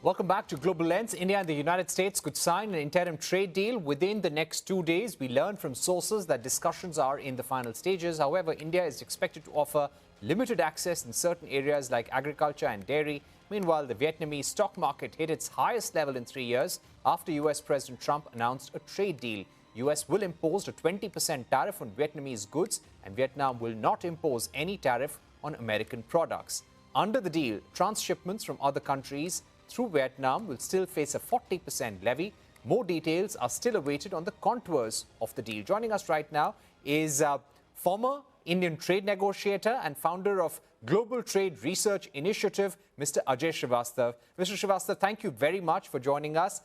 Welcome back to Global Lens. India and the United States could sign an interim trade deal within the next 2 days. We learned from sources that discussions are in the final stages. However, India is expected to offer limited access in certain areas like agriculture and dairy. Meanwhile, the Vietnamese stock market hit its highest level in 3 years after US President Trump announced a trade deal. US will impose a 20% tariff on Vietnamese goods, and Vietnam will not impose any tariff on American products. Under the deal, transshipments from other countries through Vietnam will still face a 40% levy. More details are still awaited on the contours of the deal. Joining us right now is former Indian trade negotiator and founder of Global Trade Research Initiative, Mr. Ajay Srivastava. Mr. Srivastava, thank you very much for joining us.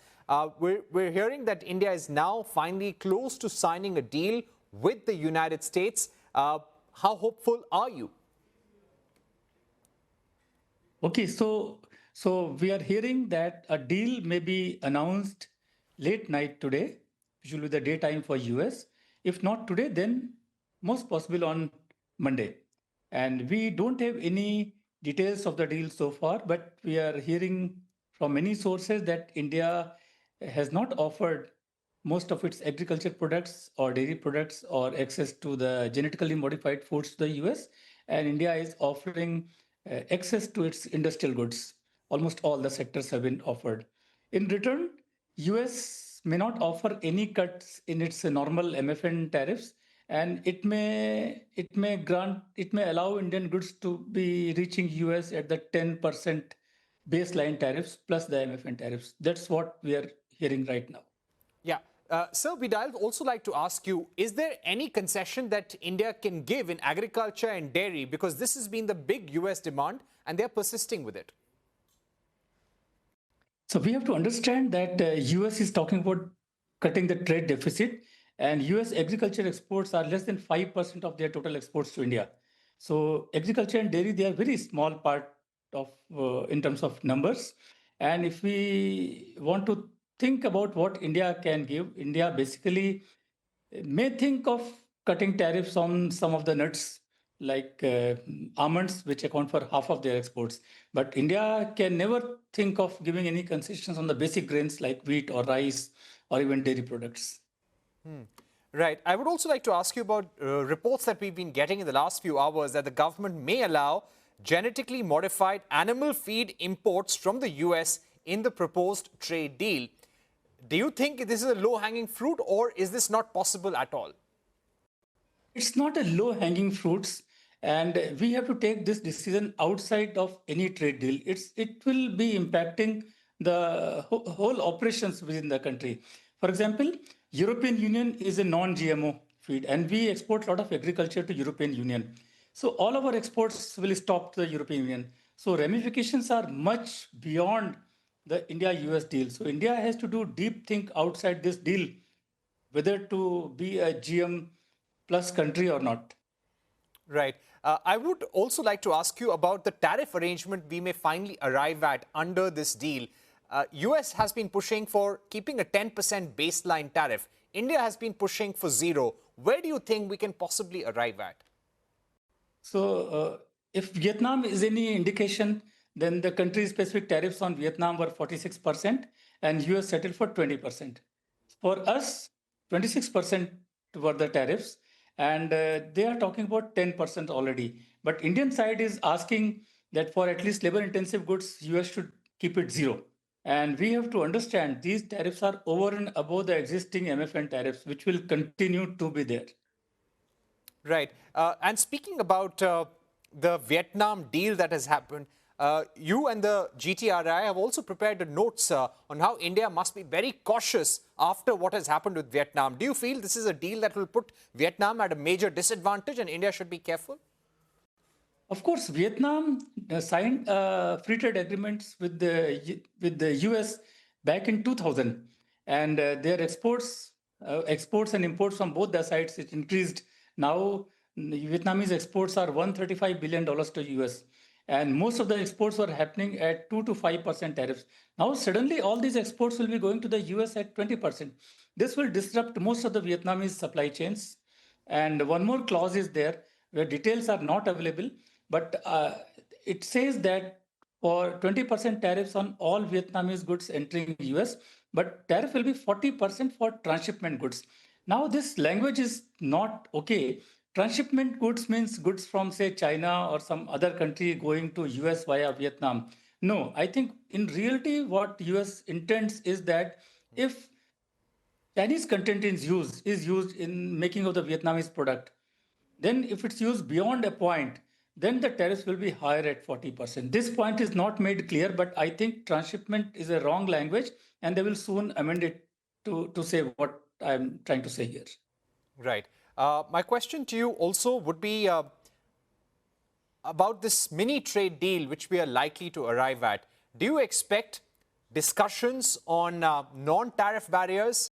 We're hearing that India is now finally close to signing a deal with the United States. How hopeful are you? Okay, so we are hearing that a deal may be announced late night today, usually the daytime for US. If not today, then most possible on Monday. And we don't have any details of the deal so far, but we are hearing from many sources that India has not offered most of its agriculture products or dairy products or access to the genetically modified foods to the US. And India is offering access to its industrial goods. Almost all the sectors have been offered. In return, US may not offer any cuts in its normal MFN tariffs, and it may allow Indian goods to be reaching US at the 10% baseline tariffs plus the MFN tariffs. That's what we are hearing right now. Yeah. Sir, we'd also like to ask you, is there any concession that India can give in agriculture and dairy? Because this has been the big US demand and they're persisting with it. So we have to understand that US is talking about cutting the trade deficit, and US agriculture exports are less than 5% of their total exports to India. So agriculture and dairy, they are very small part of in terms of numbers. And if we want to think about what India can give, India basically may think of cutting tariffs on some of the nuts like almonds, which account for half of their exports. But India can never think of giving any concessions on the basic grains like wheat or rice or even dairy products. Right. I would also like to ask you about reports that we've been getting in the last few hours that the government may allow genetically modified animal feed imports from the US in the proposed trade deal. Do you think this is a low-hanging fruit, or is this not possible at all? It's not a low-hanging fruits, and we have to take this decision outside of any trade deal. It will be impacting the whole operations within the country. For example, European Union is a non-GMO feed, and we export a lot of agriculture to European Union. So all of our exports will stop to the European Union. So ramifications are much beyond the India-US deal. So India has to do deep think outside this deal, whether to be a GM plus country or not. Right. I would also like to ask you about the tariff arrangement we may finally arrive at under this deal. US has been pushing for keeping a 10% baseline tariff. India has been pushing for 0. Where do you think we can possibly arrive at? So if Vietnam is any indication, then the country-specific tariffs on Vietnam were 46% and US settled for 20%. For us, 26% were the tariffs, and they are talking about 10% already. But Indian side is asking that for at least labor-intensive goods, US should keep it 0. And we have to understand these tariffs are over and above the existing MFN tariffs, which will continue to be there. Right. And speaking about the Vietnam deal that has happened, you and the GTRI have also prepared notes on how India must be very cautious after what has happened with Vietnam. Do you feel this is a deal that will put Vietnam at a major disadvantage and India should be careful? Of course, Vietnam signed free trade agreements with the US back in 2000, and their exports and imports from both the sides it increased. Now, Vietnamese exports are $135 billion to US, and most of the exports were happening at 2 to 5% tariffs. Now, suddenly, all these exports will be going to the US at 20%. This will disrupt most of the Vietnamese supply chains. And one more clause is there where details are not available. But it says that for 20% tariffs on all Vietnamese goods entering US, but tariff will be 40% for transshipment goods. Now, this language is not okay. Transshipment goods means goods from, say, China or some other country going to US via Vietnam. No, I think in reality, what US intends is that if Chinese content is used in making of the Vietnamese product, then if it's used beyond a point, then the tariffs will be higher at 40%. This point is not made clear, but I think transshipment is a wrong language, and they will soon amend it to say what I'm trying to say here. Right. My question to you also would be about this mini trade deal which we are likely to arrive at. Do you expect discussions on non-tariff barriers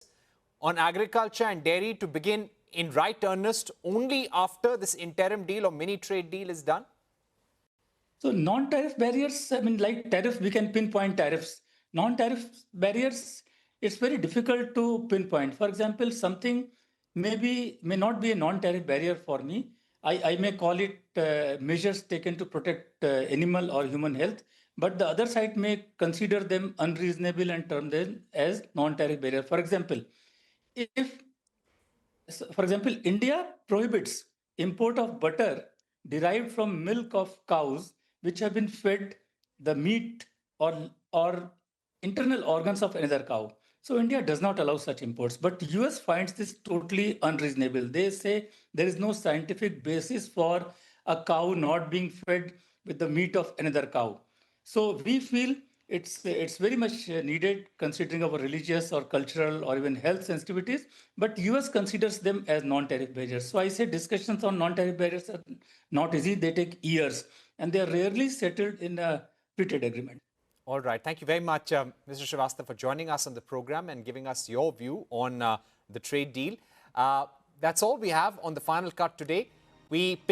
on agriculture and dairy to begin in right earnest only after this interim deal or mini trade deal is done? So non-tariff barriers, I mean, like tariff, we can pinpoint tariffs. Non-tariff barriers, it's very difficult to pinpoint. For example, something may not be a non-tariff barrier for me. I may call it measures taken to protect animal or human health, but the other side may consider them unreasonable and term them as non-tariff barrier. If for example, India prohibits import of butter derived from milk of cows which have been fed the meat or internal organs of another cow. So India does not allow such imports, but US finds this totally unreasonable. They say there is no scientific basis for a cow not being fed with the meat of another cow. So we feel it's very much needed considering our religious or cultural or even health sensitivities, but US considers them as non-tariff barriers. So I say discussions on non-tariff barriers are not easy. They take years and they are rarely settled in a free trade agreement. All right. Thank you very much, Mr. Srivastava, for joining us on the program and giving us your view on the trade deal. That's all we have on the Final Cut today. We pay